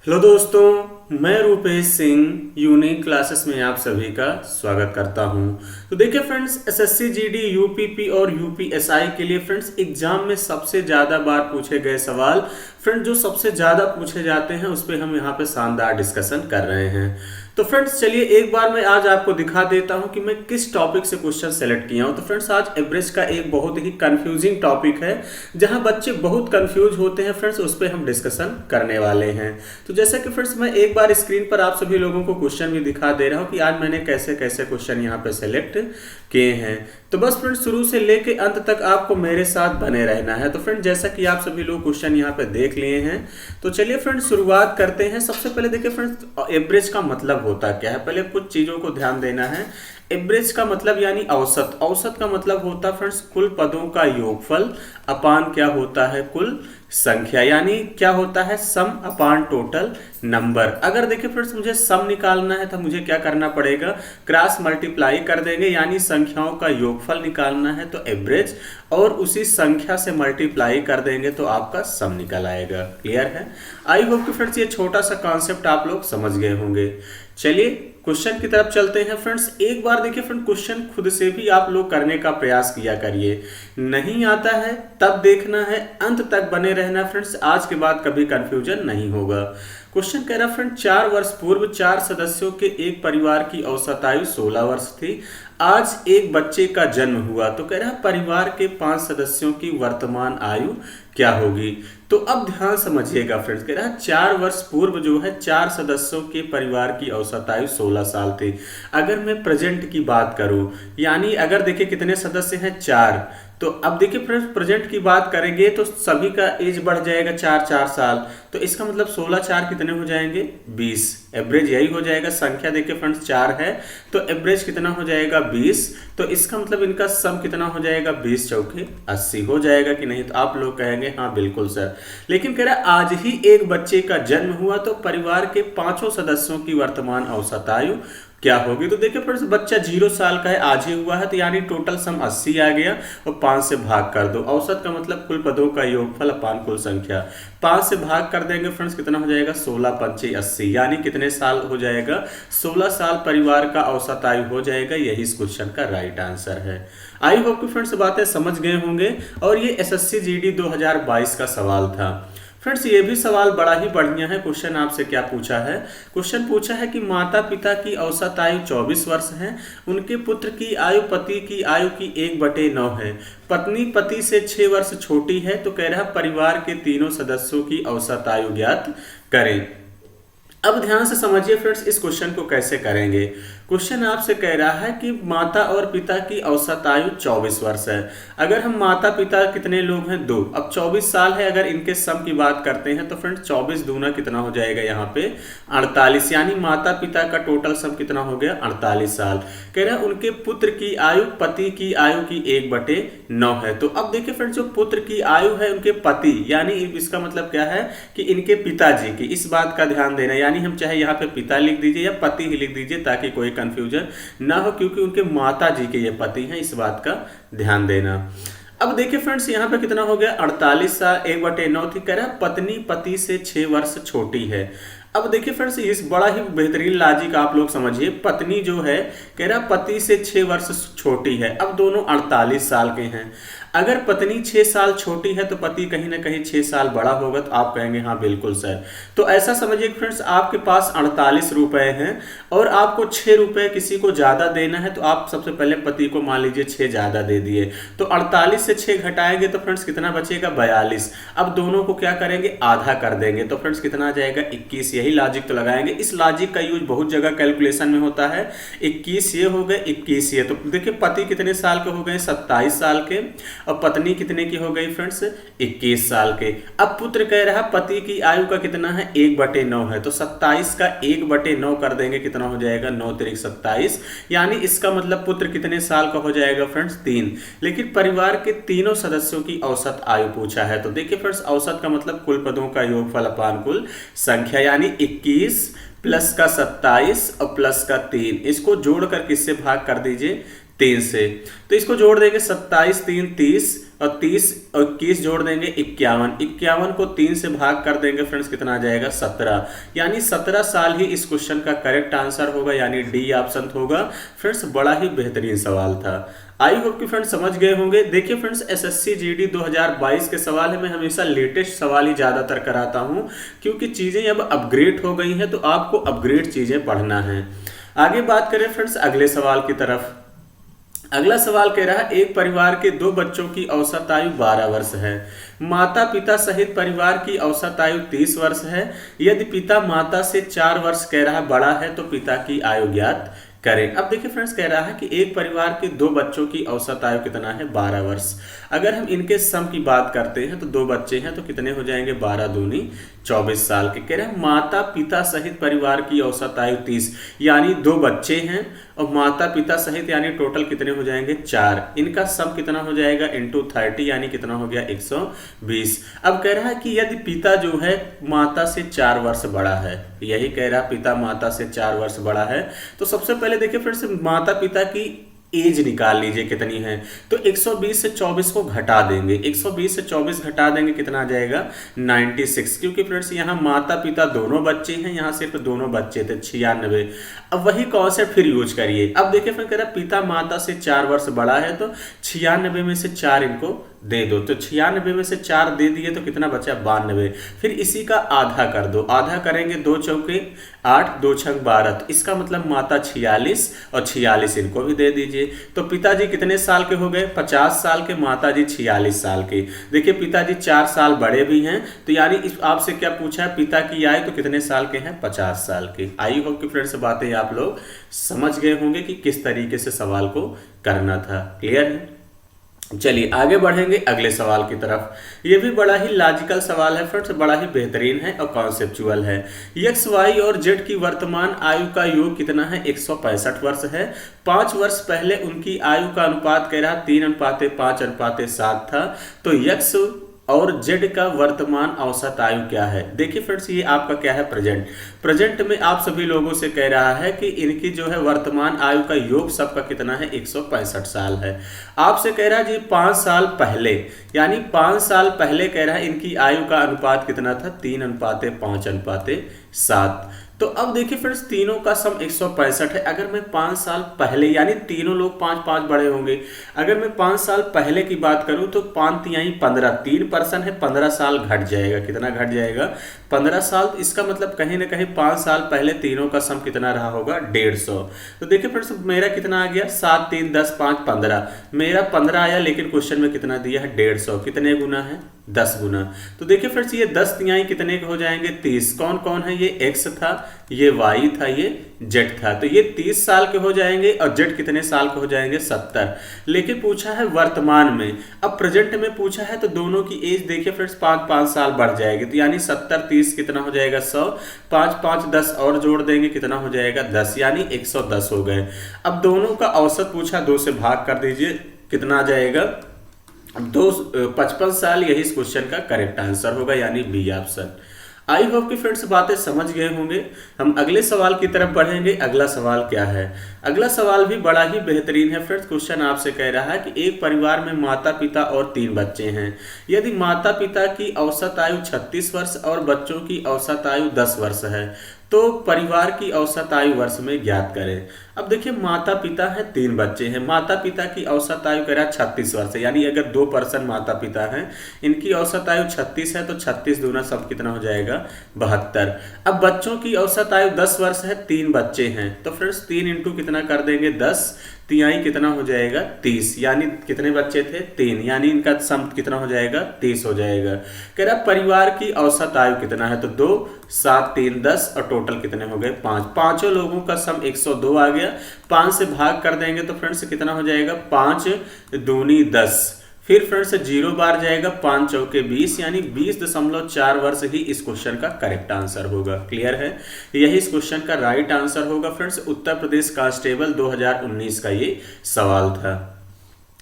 Hello दोस्तों, मैं Rupesh Singh unique classes में आप सभी का स्वागत करता हूं। तो देखिए फ्रेंड्स, एसएससी जीडी यूपीपी और यूपीएसआई के लिए फ्रेंड्स एग्जाम में सबसे ज़्यादा बार पूछे गए सवाल, फ्रेंड्स जो सबसे ज़्यादा पूछे जाते हैं उस पर हम यहाँ पे शानदार डिस्कशन कर रहे हैं। तो फ्रेंड्स चलिए एक बार मैं आज आपको दिखा देता हूं कि मैं किस टॉपिक से क्वेश्चन सेलेक्ट किया हूं। तो फ्रेंड्स आज एवरेज का एक बहुत ही कंफ्यूजिंग टॉपिक है, जहां बच्चे बहुत कंफ्यूज होते हैं फ्रेंड्स, उस पर हम डिस्कशन करने वाले हैं। तो जैसे कि फ्रेंड्स मैं एक बार स्क्रीन पर आप सभी लोगों को क्वेश्चन भी दिखा दे रहा हूं कि आज मैंने कैसे कैसे क्वेश्चन यहाँ पे सेलेक्ट किए हैं। तो बस फ्रेंड्स शुरू से लेके अंत तक आपको मेरे साथ बने रहना है। तो फ्रेंड्स जैसा कि आप सभी लोग क्वेश्चन यहाँ पे देख लिए हैं, तो चलिए फ्रेंड्स शुरुआत करते हैं। सबसे पहले देखिए फ्रेंड्स, एवरेज का मतलब होता क्या है, पहले कुछ चीजों को ध्यान देना है। एवरेज का मतलब यानी औसत, औसत का मतलब होता है फ्रेंड्स कुल पदों का योगफल अपान क्या होता है, कुल संख्या, यानी क्या होता है, सम अपान टोटल नंबर। अगर देखिए फ्रेंड्स मुझे सम निकालना है तो मुझे क्या करना पड़ेगा, क्रॉस मल्टीप्लाई कर देंगे, यानी संख्याओं का योगफल निकालना है तो एवरेज, और उसी संख्या से मल्टीप्लाई कर देंगे तो आपका सम निकल आएगा। क्लियर है? आई होप कि फ्रेंड्स ये छोटा सा कॉन्सेप्ट आप लोग समझ गए होंगे। चलिए क्वेश्चन की तरफ चलते हैं फ्रेंड्स। एक बार देखिए फ्रेंड, क्वेश्चन खुद से भी आप लोग करने का प्रयास किया करिए। नहीं आता है तब देखना है, अंत तक बने रहना फ्रेंड्स, आज के बाद कभी कंफ्यूजन नहीं होगा। क्वेश्चन कह रहा फ्रेंड, 4 वर्ष पूर्व 4 सदस्यों के एक परिवार की औसत आयु 16 वर्ष थी। आज एक बच्चे का जन्म हुआ, तो कह रहा परिवार के 5 सदस्यों की वर्तमान आयु क्या होगी। तो अब ध्यान समझिएगा फ्रेंड्स, कह रहा 4 वर्ष पूर्व जो है 4 सदस्यों के परिवार की औसत आयु 16 साल थी। अगर मैं प्रेजेंट की बात करूं, यानी अगर देखिए कितने सदस्य हैं, 4, तो अब देखिए फ्रेंड्स प्रेजेंट की बात करेंगे तो सभी का एज बढ़ जाएगा 4 साल, तो इसका मतलब 16 4 कितने हो जाएंगे, 20। एवरेज यही हो जाएगा। संख्या देखिए फ्रेंड्स 4 है तो एवरेज कितना हो जाएगा, 20। तो इसका मतलब इनका सम कितना हो जाएगा, 20 चौके 80 हो जाएगा कि नहीं। तो आप लोग कहेंगे हाँ बिल्कुल सर, लेकिन कह रहा आज ही एक बच्चे का जन्म हुआ तो परिवार के 5 सदस्यों की वर्तमान औसत आयु क्या होगी। तो देखिए फ्रेंड्स बच्चा 0 साल का है, आज ही हुआ है, तो यानी टोटल सम 80 आ गया और 5 से भाग कर दो। औसत का मतलब कुल पदों का योगफल अपान कुल संख्या, 5 से भाग कर देंगे फ्रेंड्स, कितना हो जाएगा, 16 पंचे 80, यानी कितने साल हो जाएगा, 16 साल परिवार का औसत आयु हो जाएगा। यही इस क्वेश्चन का राइट आंसर है। आई होप कि फ्रेंड्स बातें समझ गए होंगे, और ये एसएससी जीडी 2022 का सवाल था। फ्रेंड्स ये भी सवाल बड़ा ही बढ़िया है। क्वेश्चन आपसे क्या पूछा है, क्वेश्चन पूछा है कि माता पिता की औसत आयु 24 वर्ष है, उनके पुत्र की आयु पति की आयु की 1/9 है, पत्नी पति से 6 वर्ष छोटी है, तो कह रहा परिवार के तीनों सदस्यों की औसत आयु ज्ञात करें। अब ध्यान से समझिए फ्रेंड्स इस क्वेश्चन को कैसे करेंगे। क्वेश्चन आपसे कह रहा है कि माता और पिता की औसत आयु 24 वर्ष है। अगर हम माता पिता कितने लोग हैं, 2, अब 24 साल है, अगर इनके सम की बात करते हैं तो फ्रेंड्स 24 दूना कितना हो जाएगा यहाँ पे 48, यानी माता पिता का टोटल सम कितना हो गया, 48 साल। कह रहा है उनके पुत्र की आयु पति की आयु की 1/9 है। तो अब देखिए फ्रेंड्स जो पुत्र की आयु है उनके पति, यानी इसका मतलब क्या है कि इनके पिताजी की, इस बात का ध्यान देना, यानी हम चाहे यहाँ पे पिता लिख दीजिए या पति ही लिख दीजिए ताकि कोई कंफ्यूजन ना हो, क्योंकि उनके माता जी के ये पति हैं, इस बात का ध्यान देना। अब देखिए फ्रेंड्स यहाँ पे कितना हो गया, 48 साल 1/9 थी। कह रहा पत्नी पति से 6 वर्ष छोटी है। अब देखिए फ्रेंड्स इस बड़ा ही बेहतरीन लॉजिक आप लोग समझिए, पत्नी जो है कह रहा पति से 6 वर्ष छोटी है। अब दोनों 48 साल के हैं, अगर पत्नी 6 साल छोटी है तो पति कहीं ना कहीं 6 साल बड़ा होगा, तो आप कहेंगे हाँ बिल्कुल सर। तो ऐसा समझिए फ्रेंड्स आपके पास 48 रुपए हैं और आपको 6 रुपए किसी को ज्यादा देना है, तो आप सबसे पहले पति को मान लीजिए 6 ज्यादा दे दिए, तो 48 से 6 घटाएंगे तो फ्रेंड्स कितना बचेगा, 42। अब दोनों को क्या करेंगे, आधा कर देंगे, तो फ्रेंड्स कितना आ जाएगा, 21। यही लॉजिक तो लगाएंगे। इस लॉजिक का यूज बहुत जगह कैलकुलेशन में होता है। 21 ये हो गए, 21 ये, तो देखिए पति कितने साल के हो गए, 27 साल के, और पत्नी कितने की हो गई फ्रेंड्स, 21 साल के। अब पुत्र कह रहा पति की आयु का कितना है, 1/9 है, तो 27 का 1/9 कर देंगे, कितना हो जाएगा, 9 तिरिक 27, यानी इसका मतलब पुत्र कितने साल का हो जाएगा फ्रेंड्स, 3। लेकिन परिवार के तीनों सदस्यों की औसत आयु पूछा है, तो देखिए फ्रेंड्स औसत का मतलब कुल पदों का योगफल अपान कुल संख्या, यानी 21 प्लस का 27 और प्लस का 3, इसको जोड़कर किससे भाग कर दीजिए, 3 से। तो इसको जोड़ देंगे, 27 3 30 और 30 और 21 जोड़ देंगे 51, 51 को 3 से भाग कर देंगे फ्रेंड्स, कितना आ जाएगा 17, यानी 17 साल ही इस क्वेश्चन का करेक्ट आंसर होगा, यानी डी ऑप्शन होगा फ्रेंड्स। बड़ा ही बेहतरीन सवाल था, आई होप कि फ्रेंड्स समझ गए होंगे। देखिए फ्रेंड्स, एसएससी जीडी 2022 के सवाल है, मैं हमेशा लेटेस्ट सवाल ही ज्यादातर कराता हूं, क्योंकि चीजें अब अपग्रेड हो गई हैं, तो आपको अपग्रेड चीजें पढ़ना है। आगे बात करें फ्रेंड्स अगले सवाल की तरफ। अगला सवाल कह रहा है, एक परिवार के 2 बच्चों की औसत आयु 12 वर्ष है, माता पिता सहित परिवार की औसत आयु 30 वर्ष है। यदि पिता माता से 4 वर्ष कह रहा है बड़ा है, तो पिता की आयु ज्ञात करें। अब देखिए फ्रेंड्स, कह रहा है कि एक परिवार के 2 बच्चों की औसत आयु कितना है 12 वर्ष। अगर हम इनके सम की बात करते हैं तो 2 बच्चे हैं, तो कितने हो जाएंगे 12 दूनी 24 साल के। कह रहे हैं माता पिता सहित परिवार की औसत आयु 30, यानी 2 बच्चे हैं और माता पिता सहित यानी टोटल कितने हो जाएंगे 4। इनका सम कितना हो जाएगा इंटू 30, यानी कितना हो गया 120। अब कह रहा है कि यदि पिता जो है माता से 4 वर्ष बड़ा है, यही कह रहा है पिता माता से 4 वर्ष बड़ा है, तो सबसे पहले देखिए फिर से माता पिता की एज निकाल लीजिए कितनी है। तो 120 से 24 को घटा देंगे, 120 से 24 घटा देंगे, कितना आ जाएगा 96, क्योंकि फ्रेंड्स यहाँ माता पिता दोनों बच्चे हैं, यहाँ सिर्फ दोनों बच्चे थे 96। अब वही कॉन्सेप्ट फिर यूज करिए। अब देखिए फिर कह रहा पिता माता से 4 वर्ष बड़ा है, तो 96 में से 4 इनको दे दो, तो 96 में से 4 दे दिए तो कितना बचा 92। फिर इसी का आधा कर दो, आधा करेंगे 2 चौके 8, 2 छंग 12, तो इसका मतलब माता 46 और 46 इनको भी दे दीजिए। तो पिताजी कितने साल के हो गए 50 साल के, माताजी 46 साल की। देखिए पिताजी 4 साल बड़े भी हैं, तो यानी इस आपसे क्या पूछा है पिता की आयु तो कितने साल के हैं 50 साल के। आई होप कि फ्रेंड्स बातें आप लोग समझ गए होंगे कि किस तरीके से सवाल को करना था। क्लियर है? चलिए आगे बढ़ेंगे अगले सवाल की तरफ। ये भी बड़ा ही लॉजिकल सवाल है फ्रेंड्स, बड़ा ही बेहतरीन है और कॉन्सेप्चुअल है। एक्स वाई और जेड की वर्तमान आयु का योग कितना है 165 वर्ष है। 5 वर्ष पहले उनकी आयु का अनुपात कह रहा 3:5:7 था। तो एक्स और जेड का वर्तमान औसत आयु क्या है। देखिए फ्रेंड्स, ये आपका क्या है प्रेजेंट में आप सभी लोगों से कह रहा है कि इनकी जो है वर्तमान आयु का योग सबका कितना है 165 साल है। आपसे कह रहा है जी 5 साल पहले, यानी 5 साल पहले कह रहा है इनकी आयु का अनुपात कितना था 3:5:7। तो अब देखिए फ्रेंड्स, तीनों का सम 165 है। अगर मैं 5 साल पहले, यानी तीनों लोग 5-5 बड़े होंगे, अगर मैं 5 साल पहले की बात करूं तो 5×3 3% है, 15 साल घट जाएगा। कितना घट जाएगा 15 साल। तो इसका मतलब कहीं ना कहीं 5 साल पहले तीनों का सम कितना रहा होगा 150। तो देखिए फ्रेंड्स, मेरा कितना आ गया 7 3 10 5 15, मेरा 15 आया, लेकिन क्वेश्चन में कितना दिया है 150। कितने गुना है 10 गुना। तो देखिए फ्रेंड्स, ये 10 तिहाई कितने के हो जाएंगे 30। कौन कौन है, ये एक्स था, ये वाई था, ये जेड था। तो ये 30 साल के हो जाएंगे और जेड कितने साल के हो जाएंगे 70। लेकिन पूछा है वर्तमान में, अब प्रेजेंट में पूछा है, तो दोनों की एज देखिए फ्रेंड्स 5-5 साल बढ़ जाएगी। तो यानी 70 30 कितना हो जाएगा 100, 5-5 10 और जोड़ देंगे कितना हो जाएगा 10, यानी 110 हो गए। अब दोनों का औसत पूछा, 2 से भाग कर दीजिए, कितना आ जाएगा 55 साल। यही इस क्वेश्चन का करेक्ट आंसर होगा, यानी बी ऑप्शन। आई होप कि फ्रेंड्स बातें समझ गए होंगे। हम अगले सवाल की तरफ बढ़ेंगे। अगला सवाल क्या है, अगला सवाल भी बड़ा ही बेहतरीन है फ्रेंड्स। क्वेश्चन आपसे कह रहा है कि एक परिवार में माता पिता और 3 बच्चे हैं। यदि माता पिता की औसत आयु 36 वर्ष और बच्चों की औसत आयु 10 वर्ष है, तो परिवार की औसत आयु वर्ष में ज्ञात करें। अब देखिए माता पिता है, 3 बच्चे हैं, माता पिता की औसत आयु कह रहा 36 वर्ष है, यानी अगर 2 पर्सन माता पिता हैं, इनकी औसत आयु 36 है, तो 36 दूना सब कितना हो जाएगा 72। अब बच्चों की औसत आयु 10 वर्ष है, 3 बच्चे हैं, तो फ्रेंड्स 3 इंटू कितना कर देंगे 10, तिहाई कितना हो जाएगा 30, यानी कितने बच्चे थे 3, यानी इनका सम कितना हो जाएगा 30 हो जाएगा। कह रहा परिवार की औसत आयु कितना है, तो 2 7 3 10 और टोटल कितने हो गए 5। पांचों लोगों का सम 102 आ गया। 5 से भाग कर देंगे तो फ्रेंड्स कितना हो जाएगा 5 दूनी 10। फिर फ्रेंड्स 0 बार जाएगा, 5 चौके 20, यानी 20.4 वर्ष ही इस क्वेश्चन का करेक्ट आंसर होगा। क्लियर है, यही इस क्वेश्चन का राइट आंसर होगा फ्रेंड्स। उत्तर प्रदेश कांस्टेबल 2019 का ये सवाल था।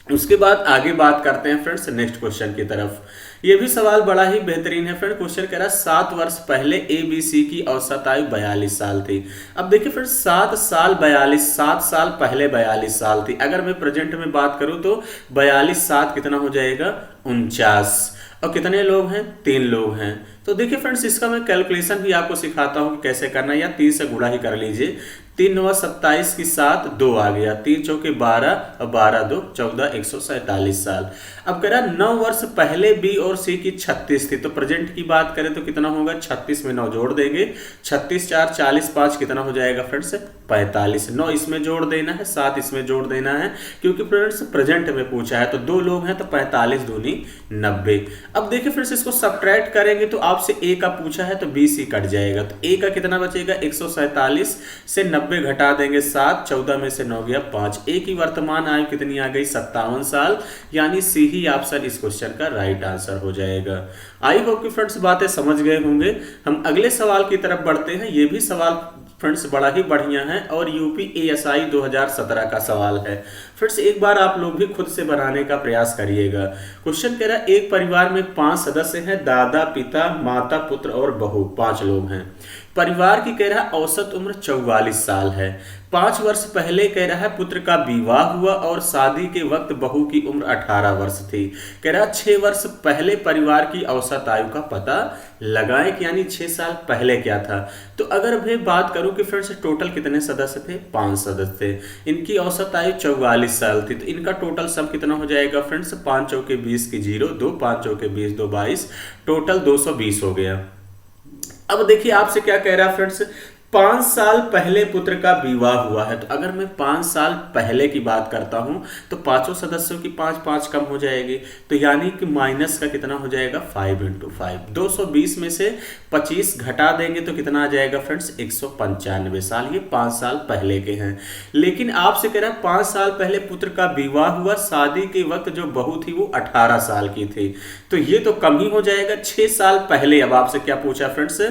उसके बाद आगे बात करते हैं फ्रेंड्स नेक्स्ट क्वेश्चन की तरफ। ये भी सवाल बड़ा ही बेहतरीन है फ्रेंड। क्वेश्चन कह रहा है 7 वर्ष पहले ABC की औसत आयु 42 साल थी। अब देखिए फ्रेंड 7 साल पहले 42 साल थी। अगर मैं प्रेजेंट में बात करूं तो 42 7 कितना हो जाएगा 49। और कितने लोग हैं 3 लोग हैं। तो देखिए फ्रेंड्स इसका मैं कैलकुलेशन भी आपको सिखाता हूं कि कैसे करना है, या 3 से गुणा ही कर लीजिए। 3 9 27 की 7 2 आ गया, 3 चौके 12 और 12 2 14 147 साल। अब कह रहा 9 वर्ष पहले बी और सी की 36 थी। तो प्रेजेंट की बात करें तो कितना होगा 36 में 9 जोड़ देंगे, 36 4 40 5 कितना हो जाएगा फ्रेंड्स 45। 9 इसमें जोड़ देना है, 7 इसमें जोड़ देना है, क्योंकि फ्रेंड्स प्रेजेंट में पूछा है। तो 2 लोग हैं तो 45 दूनी 90। अब देखिए फ्रेंड्स इसको सब्ट्रैक्ट करेंगे तो आपसे ए का पूछा है तो बी सी कट जाएगा। तो ए का कितना बचेगा 147 से 90 घटा देंगे 7, 14 में से 9 गया 5। ए की वर्तमान आयु कितनी आ गई 57 साल, यानी सी ही ऑप्शन इस क्वेश्चन का राइट आंसर हो जाएगा। आई होप कि फ्रेंड्स बातें समझ गए होंगे। हम अगले सवाल की तरफ बढ़ते हैं। ये भी सवाल फ्रेंड्स बड़ा ही बढ़िया है और UPSI 2017 का सवाल है। फ्रेंड्स एक बार आप लोग भी खुद से बनाने का प्रयास करिएगा। क्वेश्चन कह रहा है एक परिवार में 5 सदस्य हैं, दादा पिता माता पुत्र और बहू, 5 लोग हैं। परिवार की कह रहा है औसत उम्र 44 साल है। 5 वर्ष पहले कह रहा है पुत्र का विवाह हुआ और शादी के वक्त बहू की उम्र 18 वर्ष थी। कह रहा है 6 वर्ष पहले परिवार की औसत आयु का पता लगाएं कि यानी 6 साल पहले क्या था। तो अगर मैं बात करूं कि फ्रेंड्स टोटल कितने सदस्य थे 5 सदस्य थे, इनकी औसत आयु 44 साल थी। तो इनका टोटल सम कितना हो जाएगा फ्रेंड्स 5 चौके 20 की 0 2, 5 चौके 20 2 22, टोटल 220 हो गया। अब देखिए आपसे क्या कह रहा है फ्रेंड्स 5 साल पहले पुत्र का विवाह हुआ है। तो अगर मैं 5 साल पहले की बात करता हूं तो पांचों सदस्यों की 5 5 कम हो जाएगी। तो यानी कि माइनस का कितना हो जाएगा 5 × 5। 220 में से 25 घटा देंगे तो कितना आ जाएगा फ्रेंड्स 195 साल। ये 5 साल पहले के हैं। लेकिन आपसे कह रहा है 5 साल पहले पुत्र का विवाह हुआ, शादी के वक्त जो बहू थी वो 18 साल की थी। तो ये तो कम ही हो जाएगा। 6 साल पहले, अब आपसे क्या पूछा फ्रेंड्स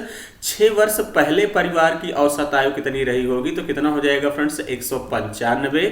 6 वर्ष पहले परिवार की औसत आयु कितनी रही होगी। तो कितना हो जाएगा फ्रेंड्स 195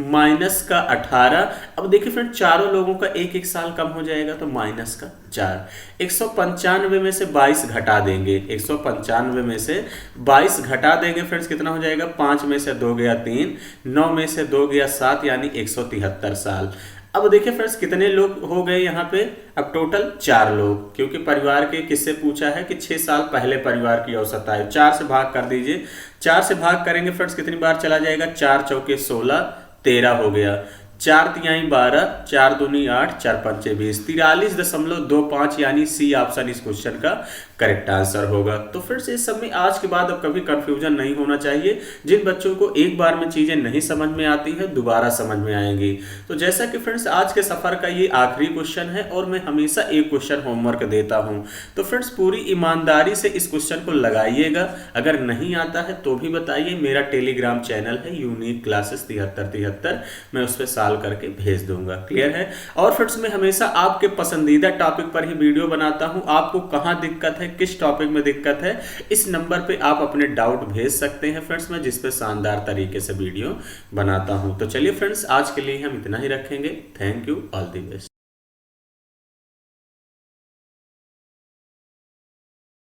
माइनस का 18। अब देखिए फ्रेंड्स चारों लोगों का 1 साल कम हो जाएगा तो माइनस का 4। 195 में से 22 घटा देंगे, 195 में से 22 घटा देंगे फ्रेंड्स कितना हो जाएगा 5 में से 2 गया 3, 9 में से 2 गया 7, यानी 173 साल। अब देखिए फ्रेंड्स कितने लोग हो गए यहाँ पे, अब टोटल 4 लोग, क्योंकि परिवार के किससे पूछा है कि 6 साल पहले परिवार की औसत आयु। 4 से भाग कर दीजिए, 4 से भाग करेंगे फ्रेंड्स कितनी बार चला जाएगा 4 चौके 16 13 हो गया, 4 तिहाई 12, 4 दूनी 8, 4 पंचे 20, 43.25, यानी सी ऑप्शन इस क्वेश्चन का करेक्ट आंसर होगा। तो फ्रेंड्स इस सब में आज के बाद अब कभी कंफ्यूजन नहीं होना चाहिए। जिन बच्चों को एक बार में चीजें नहीं समझ में आती है दोबारा समझ में आएंगी। तो जैसा कि फ्रेंड्स आज के सफर का ये आखिरी क्वेश्चन है और मैं हमेशा एक क्वेश्चन होमवर्क देता हूं। तो फ्रेंड्स पूरी ईमानदारी से इस क्वेश्चन को लगाइएगा। अगर नहीं आता है तो भी बताइए। मेरा टेलीग्राम चैनल है यूनिक क्लासेस 7373, मैं उस पर करके भेज दूंगा। क्लियर है। और फ्रेंड्स मैं हमेशा आपके पसंदीदा टॉपिक पर ही वीडियो बनाता हूं। आपको कहां दिक्कत है, किस टॉपिक में दिक्कत है, इस नंबर पे आप अपने डाउट भेज सकते हैं फ्रेंड्स, मैं जिस पे शानदार तरीके से वीडियो बनाता हूं। तो चलिए फ्रेंड्स आज के लिए हम इतना ही रखेंगे। Thank you, all the best.